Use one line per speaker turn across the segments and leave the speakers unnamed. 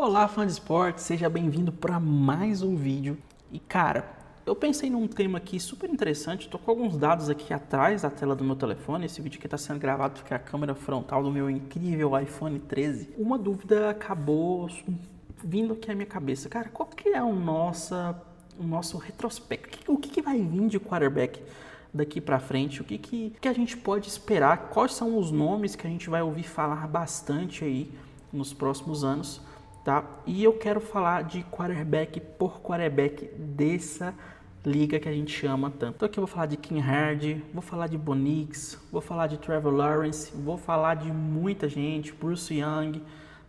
Olá, fã de esporte, seja bem-vindo para mais um vídeo. E cara, eu pensei num tema aqui super interessante, tô com alguns dados aqui atrás da tela do meu telefone. Esse vídeo aqui está sendo gravado porque é a câmera frontal do meu incrível iPhone 13. Uma dúvida acabou vindo aqui à minha cabeça. Cara, qual que é o nosso retrospecto? O que vai vir de quarterback daqui para frente? O que a gente pode esperar? Quais são os nomes que a gente vai ouvir falar bastante aí nos próximos anos? Tá? E eu quero falar de quarterback por quarterback dessa liga que a gente ama tanto. Então aqui eu vou falar de King Hard, vou falar de Bo Nix, vou falar de Trevor Lawrence, vou falar de muita gente, Bruce Young.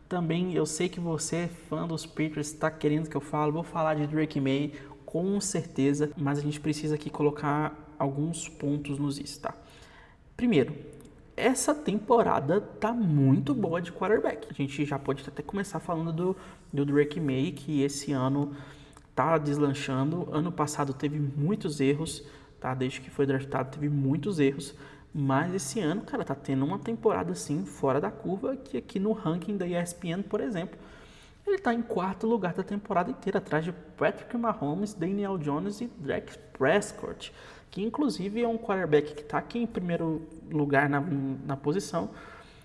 Também eu sei que você é fã dos Patriots, está querendo que eu fale, vou falar de Drake May, com certeza, mas a gente precisa aqui colocar alguns pontos nos is, tá? Primeiro, essa temporada tá muito boa de quarterback. A gente já pode até começar falando do Drake May, que esse ano tá deslanchando. Ano passado teve muitos erros, tá? Desde que foi draftado teve muitos erros. Mas esse ano, cara, tá tendo uma temporada assim fora da curva, que aqui no ranking da ESPN, por exemplo, ele tá em quarto lugar da temporada inteira, atrás de Patrick Mahomes, Daniel Jones e Dak Prescott, que inclusive é um quarterback que está aqui em primeiro lugar na posição,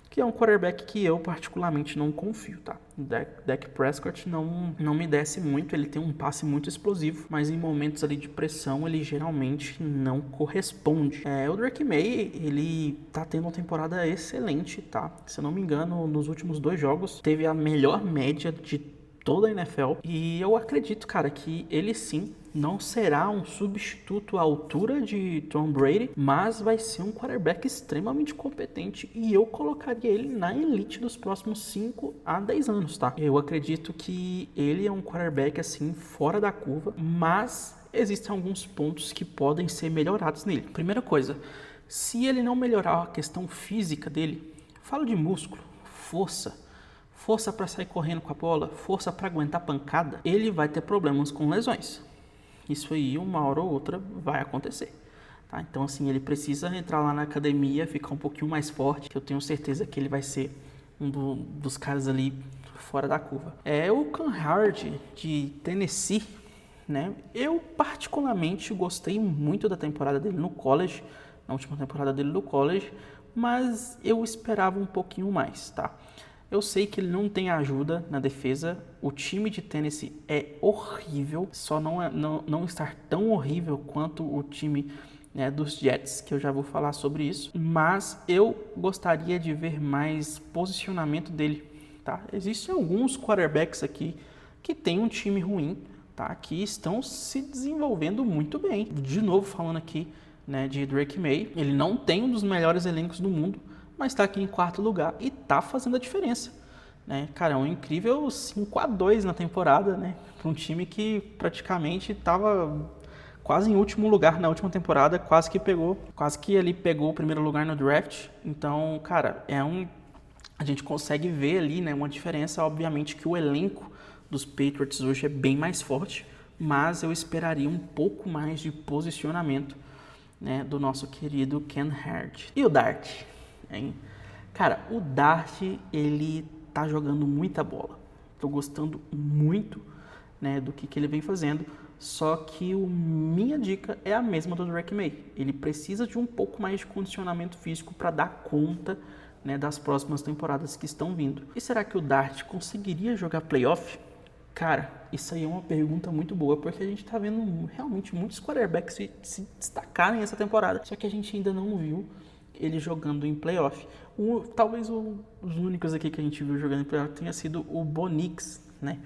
que é um quarterback que eu particularmente não confio, tá? Dak Prescott não me desce muito, ele tem um passe muito explosivo, mas em momentos ali de pressão ele geralmente não corresponde. O Drake May, ele tá tendo uma temporada excelente, tá? Se eu não me engano, nos últimos 2 jogos teve a melhor média de toda a NFL, e eu acredito, cara, que ele sim não será um substituto à altura de Tom Brady, mas vai ser um quarterback extremamente competente e eu colocaria ele na elite dos próximos 5 a 10 anos, tá? Eu acredito que ele é um quarterback assim fora da curva, mas existem alguns pontos que podem ser melhorados nele. Primeira coisa, se ele não melhorar a questão física dele, falo de músculo, força para sair correndo com a bola, força para aguentar pancada, ele vai ter problemas com lesões. Isso aí, uma hora ou outra, vai acontecer. Tá? Então, assim, ele precisa entrar lá na academia, ficar um pouquinho mais forte, que eu tenho certeza que ele vai ser dos caras ali fora da curva. O Cam Hard de Tennessee, né? Eu particularmente gostei muito da temporada dele no college, na última temporada dele no college, mas eu esperava um pouquinho mais, tá? Eu sei que ele não tem ajuda na defesa. O time de Tennessee é horrível. Só não estar tão horrível quanto o time, né, dos Jets, que eu já vou falar sobre isso. Mas eu gostaria de ver mais posicionamento dele, tá? Existem alguns quarterbacks aqui que tem um time ruim, tá? Que estão se desenvolvendo muito bem. De novo falando aqui, né, de Drake May. Ele não tem um dos melhores elencos do mundo, mas está aqui em quarto lugar e está fazendo a diferença, né? Cara, é um incrível 5-2 na temporada, né? Para um time que praticamente estava quase em último lugar na última temporada, quase que ele pegou o primeiro lugar no draft. Então, cara, a gente consegue ver ali, né, uma diferença. Obviamente que o elenco dos Patriots hoje é bem mais forte, mas eu esperaria um pouco mais de posicionamento, né, do nosso querido Ken Hard. E o Dart, hein? Cara, o Dart, ele tá jogando muita bola. Tô gostando muito, né, do que ele vem fazendo. Só que minha dica é a mesma do Drake May. Ele precisa de um pouco mais de condicionamento físico para dar conta, né, das próximas temporadas que estão vindo. E será que o Dart conseguiria jogar playoff? Cara, isso aí é uma pergunta muito boa, porque a gente tá vendo realmente muitos quarterbacks se destacarem essa temporada. Só que a gente ainda não viu ele jogando em playoff. Talvez os únicos aqui que a gente viu jogando em playoff tenha sido o Bo Nix, né?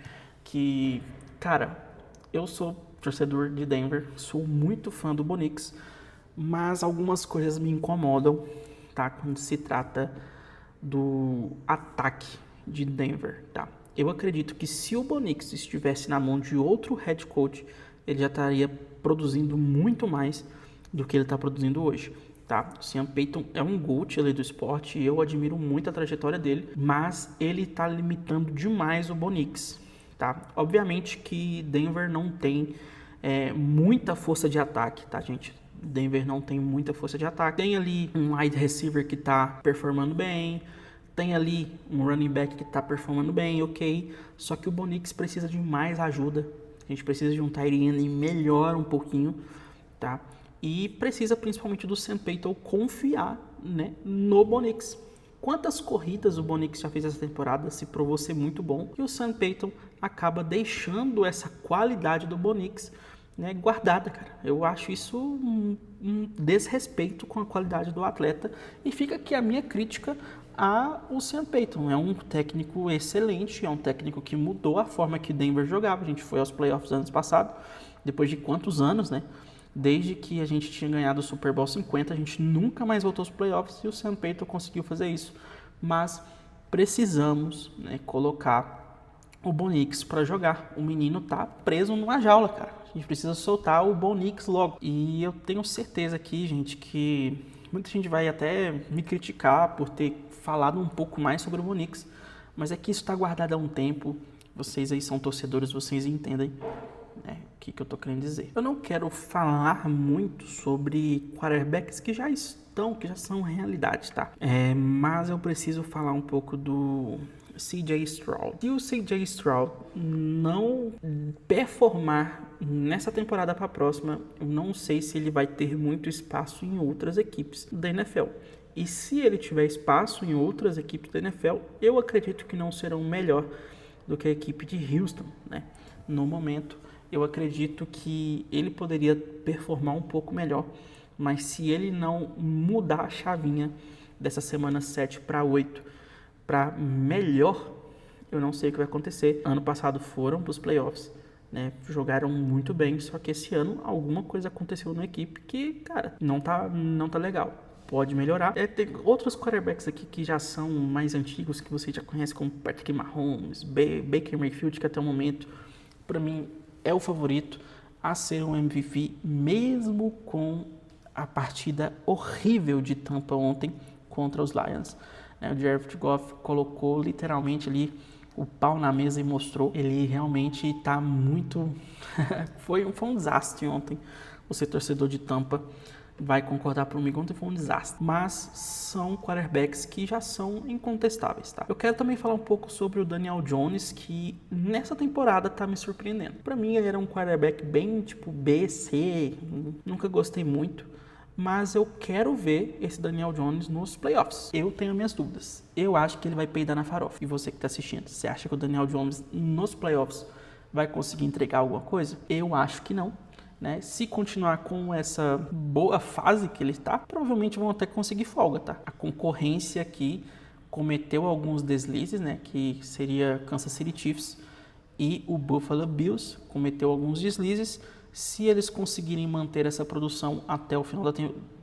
Que, cara, eu sou torcedor de Denver, sou muito fã do Bo Nix, mas algumas coisas me incomodam, tá? Quando se trata do ataque de Denver, tá? Eu acredito que se o Bo Nix estivesse na mão de outro head coach, ele já estaria produzindo muito mais do que ele está produzindo hoje, tá? O Sean Payton é um GOAT ali do esporte e eu admiro muito a trajetória dele, mas ele está limitando demais o Bo Nix, tá? Obviamente que Denver não tem muita força de ataque, tá, gente? Denver não tem muita força de ataque. Tem ali um wide receiver que está performando bem, tem ali um running back que está performando bem, ok, só que o Bo Nix precisa de mais ajuda, a gente precisa de um tight end melhor um pouquinho, tá? E precisa principalmente do Sean Payton confiar, né, no Bo Nix. Quantas corridas o Bo Nix já fez essa temporada, se provou ser muito bom, e o Sean Payton acaba deixando essa qualidade do Bo Nix, né, guardada, cara. Eu acho isso um desrespeito com a qualidade do atleta, e fica aqui a minha crítica ao Sean Payton. É um técnico excelente, é um técnico que mudou a forma que Denver jogava. A gente foi aos playoffs ano passado, depois de quantos anos, né? Desde que a gente tinha ganhado o Super Bowl 50, a gente nunca mais voltou aos playoffs, e o Sean Payton conseguiu fazer isso. Mas precisamos, né, colocar o Bo Nix para jogar. O menino tá preso numa jaula, cara. A gente precisa soltar o Bo Nix logo. E eu tenho certeza aqui, gente, que muita gente vai até me criticar por ter falado um pouco mais sobre o Bo Nix, mas é que isso está guardado há um tempo. Vocês aí são torcedores, vocês entendem, né, o que eu tô querendo dizer. Eu não quero falar muito sobre quarterbacks que já são realidade, tá? Mas eu preciso falar um pouco do CJ Stroud. Se o CJ Stroud não performar nessa temporada para a próxima, eu não sei se ele vai ter muito espaço em outras equipes da NFL. E se ele tiver espaço em outras equipes da NFL, eu acredito que não serão melhor do que a equipe de Houston, né? No momento, eu acredito que ele poderia performar um pouco melhor, mas se ele não mudar a chavinha dessa semana 7 para 8 para melhor, eu não sei o que vai acontecer. Ano passado foram para os playoffs, né? Jogaram muito bem, só que esse ano alguma coisa aconteceu na equipe que, cara, não tá legal. Pode melhorar. Tem outros quarterbacks aqui que já são mais antigos, que você já conhece, como Patrick Mahomes, Baker Mayfield, que até o momento, para mim, é o favorito a ser um MVP, mesmo com a partida horrível de Tampa ontem contra os Lions. O Jared Goff colocou literalmente ali o pau na mesa e mostrou. Ele realmente está muito... foi um desastre ontem. Você, torcedor de Tampa, vai concordar comigo, ontem foi um desastre. Mas são quarterbacks que já são incontestáveis, tá? Eu quero também falar um pouco sobre o Daniel Jones, que nessa temporada tá me surpreendendo. Para mim, ele era um quarterback bem tipo B, C, nunca gostei muito. Mas eu quero ver esse Daniel Jones nos playoffs. Eu tenho minhas dúvidas. Eu acho que ele vai peidar na farofa. E você que está assistindo, você acha que o Daniel Jones nos playoffs vai conseguir entregar alguma coisa? Eu acho que não, né? Se continuar com essa boa fase que ele está, provavelmente vão até conseguir folga, tá? A concorrência aqui cometeu alguns deslizes, né? Que seria Kansas City Chiefs e o Buffalo Bills cometeu alguns deslizes. Se eles conseguirem manter essa produção até o final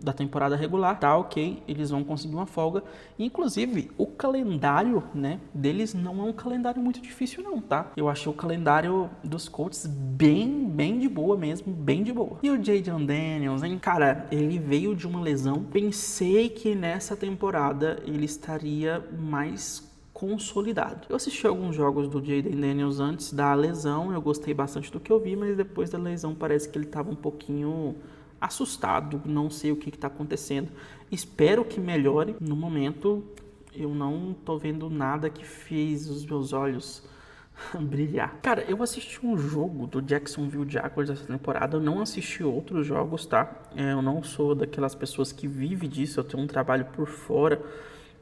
da temporada regular, tá ok, eles vão conseguir uma folga. Inclusive, o calendário, né, deles não é um calendário muito difícil não, tá? Eu achei o calendário dos Colts bem de boa mesmo, bem de boa. E o Jayden Daniels, hein? Cara, ele veio de uma lesão. Pensei que nessa temporada ele estaria mais consolidado. Eu assisti alguns jogos do Jayden Daniels antes da lesão, eu gostei bastante do que eu vi, mas depois da lesão parece que ele estava um pouquinho assustado, não sei o que está acontecendo. Espero que melhore. No momento, eu não tô vendo nada que fez os meus olhos brilhar. Cara, eu assisti um jogo do Jacksonville Jaguars essa temporada, eu não assisti outros jogos, tá? Eu não sou daquelas pessoas que vivem disso, eu tenho um trabalho por fora.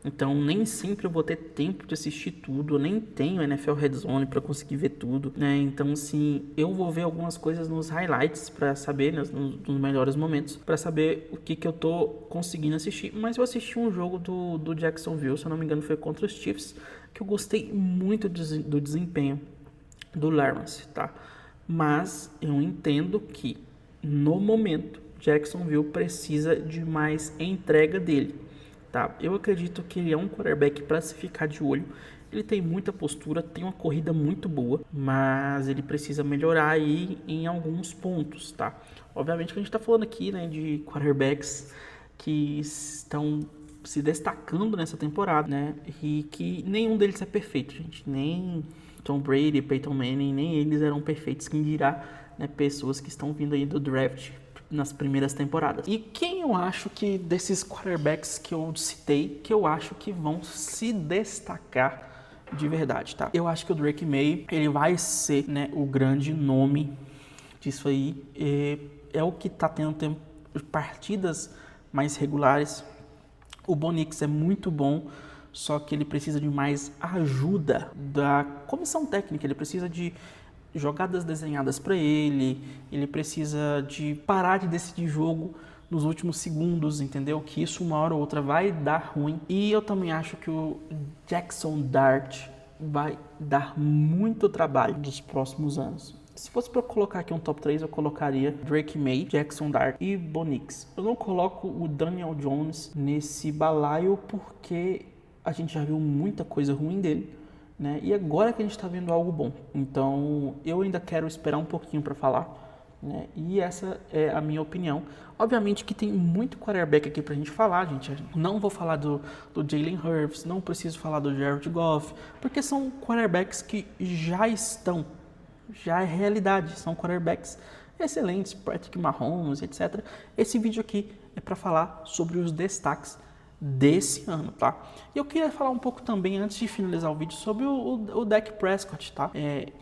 Então, nem sempre eu vou ter tempo de assistir tudo. Eu nem tenho NFL Red Zone para conseguir ver tudo, né? Então, assim, eu vou ver algumas coisas nos highlights para saber, né, nos melhores momentos, para saber o que eu tô conseguindo assistir. Mas eu assisti um jogo do Jacksonville, se eu não me engano, foi contra os Chiefs, que eu gostei muito do desempenho do Lawrence, tá? Mas eu entendo que, no momento, Jacksonville precisa de mais entrega dele. Tá, eu acredito que ele é um quarterback para se ficar de olho. Ele tem muita postura, tem uma corrida muito boa, mas ele precisa melhorar aí em alguns pontos, tá? Obviamente que a gente tá falando aqui, né, de quarterbacks que estão se destacando nessa temporada, né? E que nenhum deles é perfeito, gente. Nem Tom Brady, Peyton Manning, nem eles eram perfeitos. Quem dirá, né, pessoas que estão vindo aí do draft nas primeiras temporadas. E quem eu acho que desses quarterbacks que eu citei, que eu acho que vão se destacar de verdade, tá? Eu acho que o Drake Maye, ele vai ser, né, o grande nome disso aí. É o que tá tendo partidas mais regulares. O Bo Nix é muito bom, só que ele precisa de mais ajuda da comissão técnica, ele precisa de jogadas desenhadas para ele precisa de parar de decidir jogo nos últimos segundos, entendeu? Que isso uma hora ou outra vai dar ruim. E eu também acho que o Jackson Dart vai dar muito trabalho nos próximos anos. Se fosse para colocar aqui um top 3, eu colocaria Drake Maye, Jackson Dart e Bo Nix. Eu não coloco o Daniel Jones nesse balaio porque a gente já viu muita coisa ruim dele, né? E agora que a gente está vendo algo bom. Então eu ainda quero esperar um pouquinho para falar, né? E essa é a minha opinião. Obviamente que tem muito quarterback aqui pra gente falar, gente. Não vou falar do Jalen Hurts, não preciso falar do Jared Goff, porque são quarterbacks que já é realidade, são quarterbacks excelentes, Patrick Mahomes, etc. Esse vídeo aqui é para falar sobre os destaques desse ano, tá? E eu queria falar um pouco também, antes de finalizar o vídeo, sobre o Dak Prescott, tá?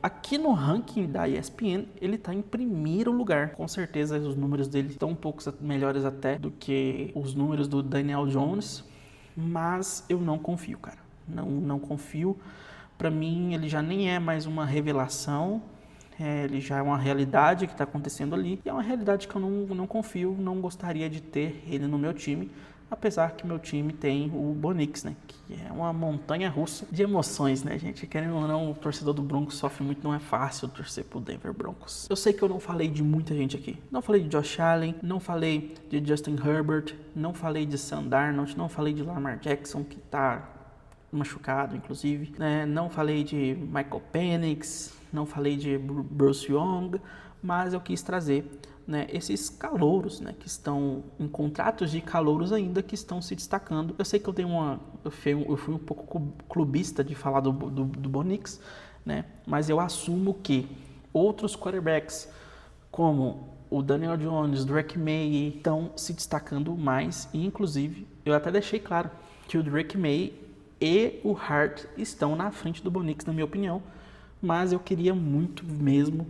Aqui no ranking da ESPN, ele tá em primeiro lugar. Com certeza os números dele estão um pouco melhores até do que os números do Daniel Jones, mas eu não confio, cara. Não confio. Para mim, ele já nem é mais uma revelação, ele já é uma realidade que está acontecendo ali, e é uma realidade que eu não confio, não gostaria de ter ele no meu time, apesar que meu time tem o Bo Nix, né, que é uma montanha russa de emoções, né, gente, querendo ou não, o torcedor do Broncos sofre muito, não é fácil torcer pro Denver Broncos. Eu sei que eu não falei de muita gente aqui, não falei de Josh Allen, não falei de Justin Herbert, não falei de Sam Darnold, não falei de Lamar Jackson, que tá machucado, inclusive, né? Não falei de Michael Penix, não falei de Bruce Young, mas eu quis trazer, né, esses calouros, né, que estão em contratos de calouros ainda, que estão se destacando. Eu sei que eu fui um pouco clubista de falar do Bo Nix, né, mas eu assumo que outros quarterbacks, como o Daniel Jones, Drake Maye, estão se destacando mais, e inclusive eu até deixei claro que o Drake Maye e o Hart estão na frente do Bo Nix, na minha opinião, mas eu queria muito mesmo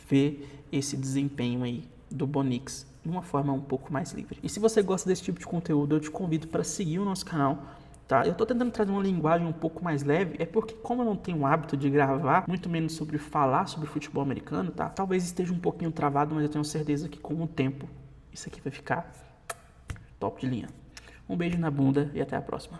ver esse desempenho aí do Bo Nix de uma forma um pouco mais livre. E se você gosta desse tipo de conteúdo, eu te convido para seguir o nosso canal, tá? Eu tô tentando trazer uma linguagem um pouco mais leve, é porque como eu não tenho o hábito de gravar, muito menos sobre falar sobre futebol americano, tá? Talvez esteja um pouquinho travado, mas eu tenho certeza que com o tempo isso aqui vai ficar top de linha. Um beijo na bunda e até a próxima.